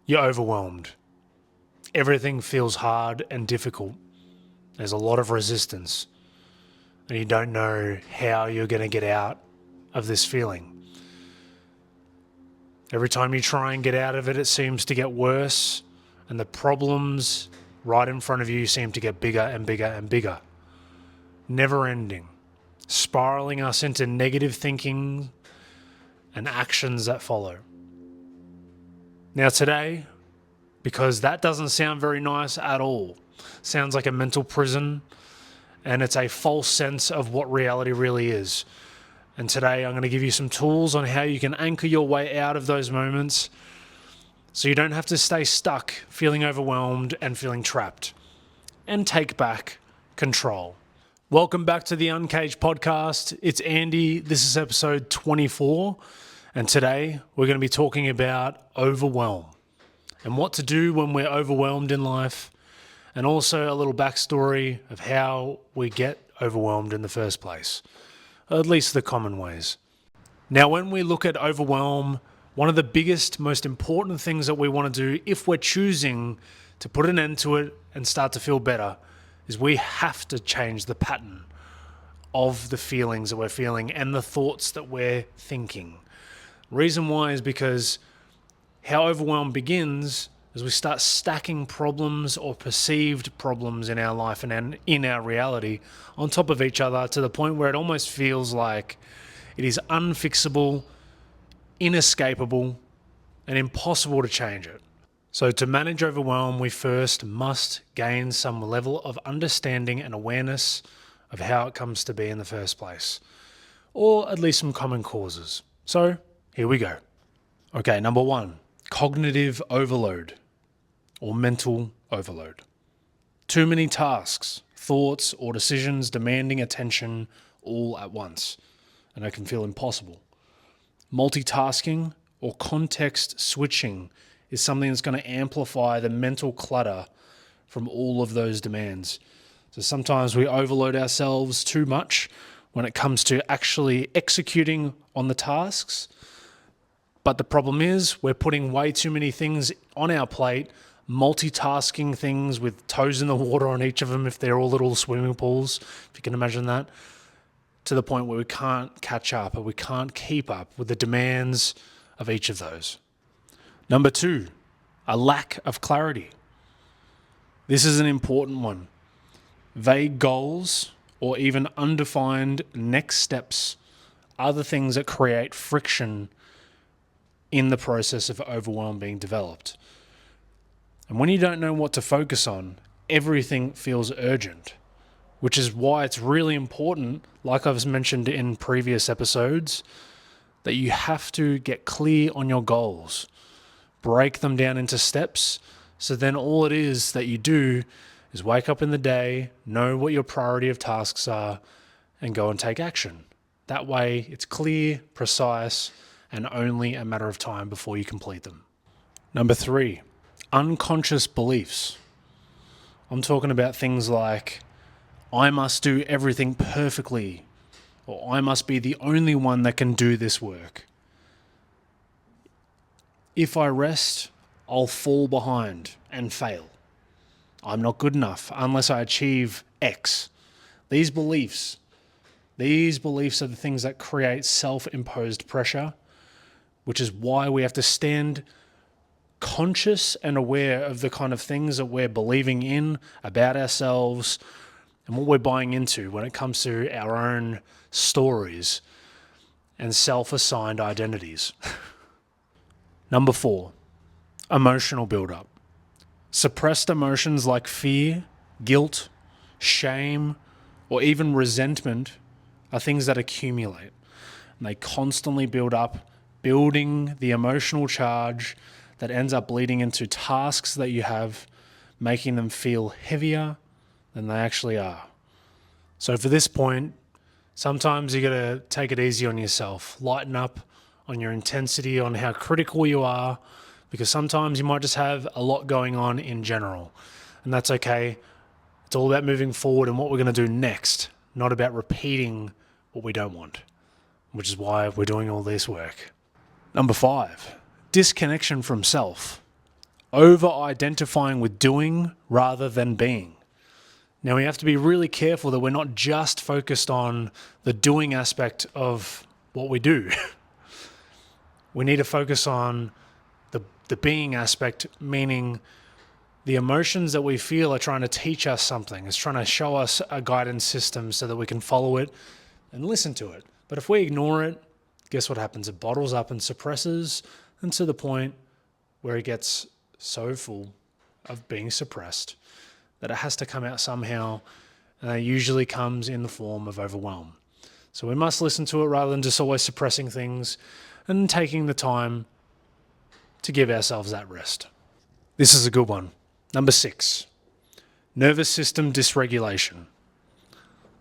You're overwhelmed. Everything feels hard and difficult. There's a lot of resistance, and you don't know how you're going to get out of this feeling. Every time you try and get out of it, it seems to get worse, and the problems right in front of you seem to get bigger and bigger and bigger. Never ending, spiraling us into negative thinking and actions that follow. Now today, because that doesn't sound very nice at all, sounds like a mental prison, and it's a false sense of what reality really is. And today I'm going to give you some tools on how you can anchor your way out of those moments so you don't have to stay stuck, feeling overwhelmed and feeling trapped, and take back control. Welcome back to the Uncaged podcast. It's Andy. This is episode 24. And today we're going to be talking about overwhelm and what to do when we're overwhelmed in life, and also a little backstory of how we get overwhelmed in the first place, or at least the common ways. Now, when we look at overwhelm, one of the biggest, most important things that we want to do if we're choosing to put an end to it and start to feel better is we have to change the pattern of the feelings that we're feeling and the thoughts that we're thinking. Reason why is because how overwhelm begins is we start stacking problems or perceived problems in our life and in our reality on top of each other to the point where it almost feels like it is unfixable, inescapable, and impossible to change it. So to manage overwhelm, we first must gain some level of understanding and awareness of how it comes to be in the first place, or at least some common causes. So here we go. Okay, number one, cognitive overload or mental overload. Too many tasks, thoughts, or decisions demanding attention all at once, and it can feel impossible. Multitasking or context switching is something that's going to amplify the mental clutter from all of those demands. So sometimes we overload ourselves too much when it comes to actually executing on the tasks. But the problem is we're putting way too many things on our plate, multitasking things with toes in the water on each of them if they're all little swimming pools, if you can imagine that, to the point where we can't catch up or we can't keep up with the demands of each of those. Number two, a lack of clarity. This is an important one. Vague goals or even undefined next steps are the things that create friction in the process of overwhelm being developed. And when you don't know what to focus on, everything feels urgent, which is why it's really important, like I've mentioned in previous episodes, that you have to get clear on your goals, break them down into steps, so then all it is that you do is wake up in the day, know what your priority of tasks are, and go and take action. That way it's clear, precise, and only a matter of time before you complete them. Number three, unconscious beliefs. I'm talking about things like, I must do everything perfectly, or I must be the only one that can do this work. If I rest, I'll fall behind and fail. I'm not good enough unless I achieve X. These beliefs are the things that create self-imposed pressure, which is why we have to stand conscious and aware of the kind of things that we're believing in about ourselves and what we're buying into when it comes to our own stories and self-assigned identities. Number four, emotional buildup. Suppressed emotions like fear, guilt, shame, or even resentment are things that accumulate. And they constantly build up, building the emotional charge that ends up bleeding into tasks that you have, making them feel heavier than they actually are. So for this point, sometimes you got to take it easy on yourself, lighten up on your intensity, on how critical you are, because sometimes you might just have a lot going on in general, and that's okay. It's all about moving forward and what we're going to do next, not about repeating what we don't want, which is why we're doing all this work. Number five, disconnection from self. over-identifying with doing rather than being. Now, we have to be really careful that we're not just focused on the doing aspect of what we do. We need to focus on the being aspect, meaning the emotions that we feel are trying to teach us something. It's trying to show us a guidance system so that we can follow it and listen to it. But if we ignore it, guess what happens? It bottles up and suppresses, and to the point where it gets so full of being suppressed that it has to come out somehow, and it usually comes in the form of overwhelm. So we must listen to it rather than just always suppressing things and taking the time to give ourselves that rest. This is a good one. Number 6, nervous system dysregulation.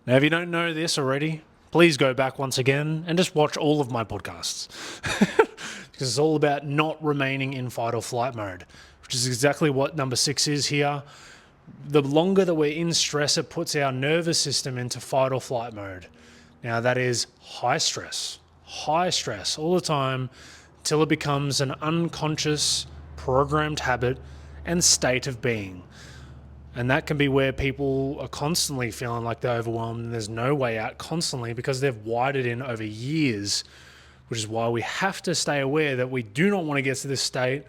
Now, if you don't know this already, please go back once again and just watch all of my podcasts. Because it's all about not remaining in fight or flight mode, which is exactly what number 6 is here. The longer that we're in stress, it puts our nervous system into fight or flight mode. Now, that is high stress all the time, till it becomes an unconscious, programmed habit and state of being. And that can be where people are constantly feeling like they're overwhelmed and there's no way out constantly because they've wired it in over years, which is why we have to stay aware that we do not want to get to this state.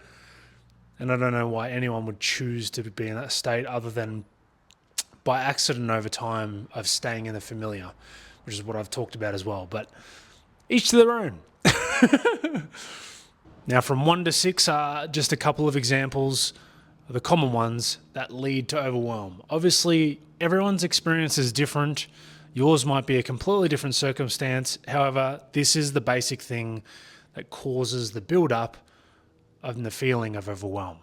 And I don't know why anyone would choose to be in that state other than by accident over time of staying in the familiar, which is what I've talked about as well. But each to their own. Now, from 1 to 6 are just a couple of examples of the common ones that lead to overwhelm. Obviously, everyone's experience is different. Yours might be a completely different circumstance. However, this is the basic thing that causes the build-up of the feeling of overwhelm.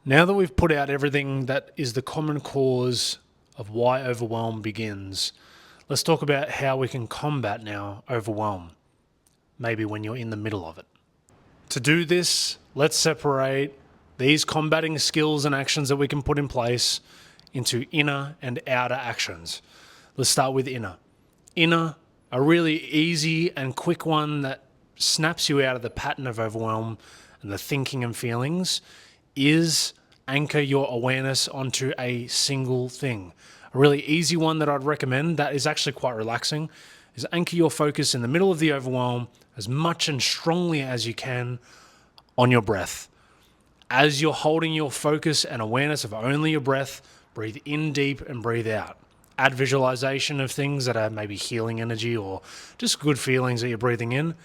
Now that we've put out everything that is the common cause of why overwhelm begins, let's talk about how we can combat now overwhelm, maybe when you're in the middle of it. To do this, let's separate these combating skills and actions that we can put in place into inner and outer actions. Let's start with inner. Inner, a really easy and quick one that snaps you out of the pattern of overwhelm and the thinking and feelings, is anchor your awareness onto a single thing. A really easy one that I'd recommend that is actually quite relaxing is anchor your focus in the middle of the overwhelm as much and strongly as you can on your breath. As you're holding your focus and awareness of only your breath, breathe in deep and breathe out. Add visualization of things that are maybe healing energy or just good feelings that you're breathing in.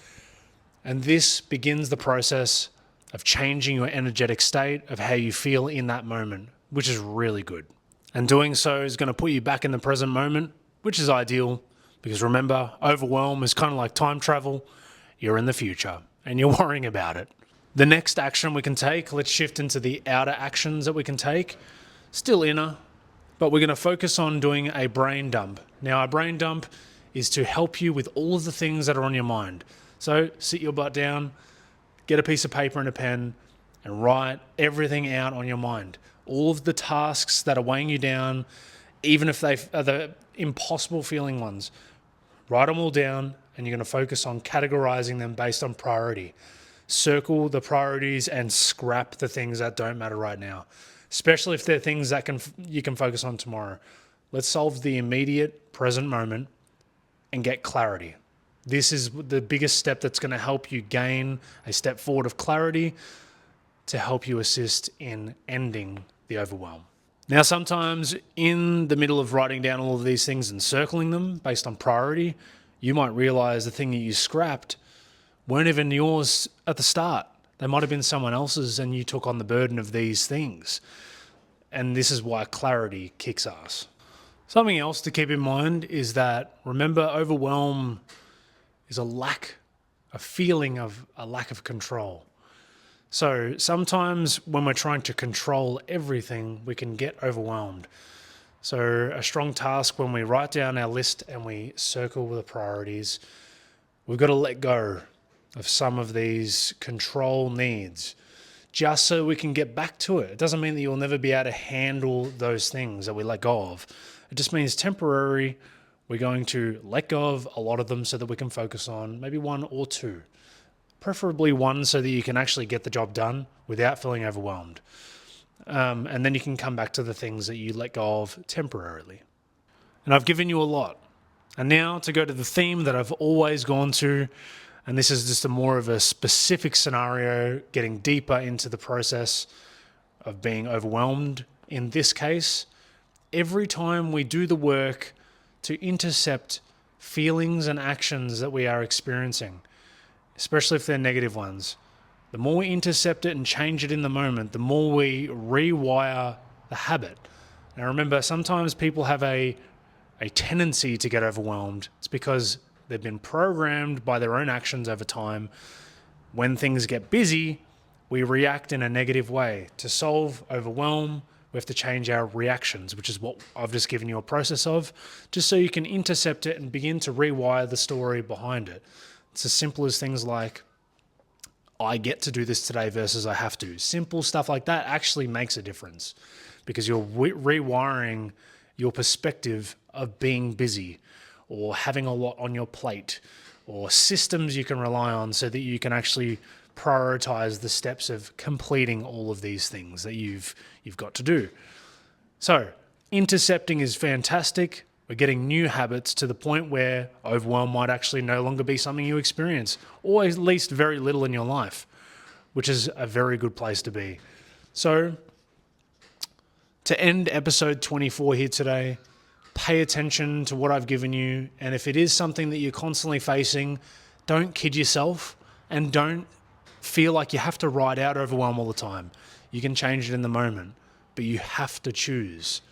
And this begins the process of changing your energetic state of how you feel in that moment, which is really good. And doing so is going to put you back in the present moment, which is ideal because remember, overwhelm is kind of like time travel. You're in the future and you're worrying about it. The next action we can take, let's shift into the outer actions that we can take. Still inner, but we're going to focus on doing a brain dump. Now, a brain dump is to help you with all of the things that are on your mind. So sit your butt down, get a piece of paper and a pen, and write everything out on your mind. All of the tasks that are weighing you down, even if they are the impossible feeling ones, write them all down, and you're going to focus on categorizing them based on priority. Circle the priorities and scrap the things that don't matter right now, especially if they're things that you can focus on tomorrow. Let's solve the immediate present moment and get clarity. This is the biggest step that's going to help you gain a step forward of clarity to help you assist in ending the overwhelm. Now, sometimes in the middle of writing down all of these things and circling them based on priority, you might realize the thing that you scrapped weren't even yours at the start. They might have been someone else's and you took on the burden of these things. And this is why clarity kicks ass. Something else to keep in mind is that, remember, overwhelm is a feeling of a lack of control. So sometimes when we're trying to control everything, we can get overwhelmed. So a strong task when we write down our list and we circle the priorities, we've got to let go of some of these control needs just so we can get back to it. It doesn't mean that you'll never be able to handle those things that we let go of. It just means temporary, we're going to let go of a lot of them so that we can focus on maybe one or two. preferably one so that you can actually get the job done without feeling overwhelmed. And then you can come back to the things that you let go of temporarily. And I've given you a lot. And now to go to the theme that I've always gone to, and this is just a more of a specific scenario, getting deeper into the process of being overwhelmed. In this case, every time we do the work to intercept feelings and actions that we are experiencing, especially if they're negative ones, the more we intercept it and change it in the moment, the more we rewire the habit. Now remember, sometimes people have a tendency to get overwhelmed. It's because they've been programmed by their own actions over time. When things get busy, we react in a negative way. To solve overwhelm, we have to change our reactions, which is what I've just given you a process of, just so you can intercept it and begin to rewire the story behind it. It's as simple as things like, I get to do this today versus I have to. Simple stuff like that actually makes a difference because you're rewiring your perspective of being busy or having a lot on your plate or systems you can rely on so that you can actually prioritize the steps of completing all of these things that you've got to do. So intercepting is fantastic. We're getting new habits to the point where overwhelm might actually no longer be something you experience, or at least very little in your life, which is a very good place to be. So to end episode 24 here today, pay attention to what I've given you. And if it is something that you're constantly facing, don't kid yourself and don't feel like you have to ride out overwhelm all the time. You can change it in the moment, but you have to choose.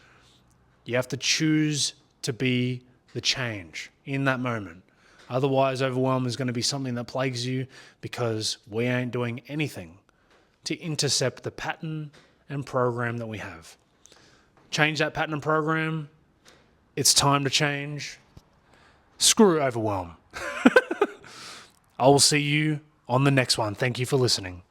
You have to choose to be the change in that moment. Otherwise, overwhelm is going to be something that plagues you because we ain't doing anything to intercept the pattern and program that we have. Change that pattern and program. It's time to change. Screw overwhelm. I will see you on the next one. Thank you for listening.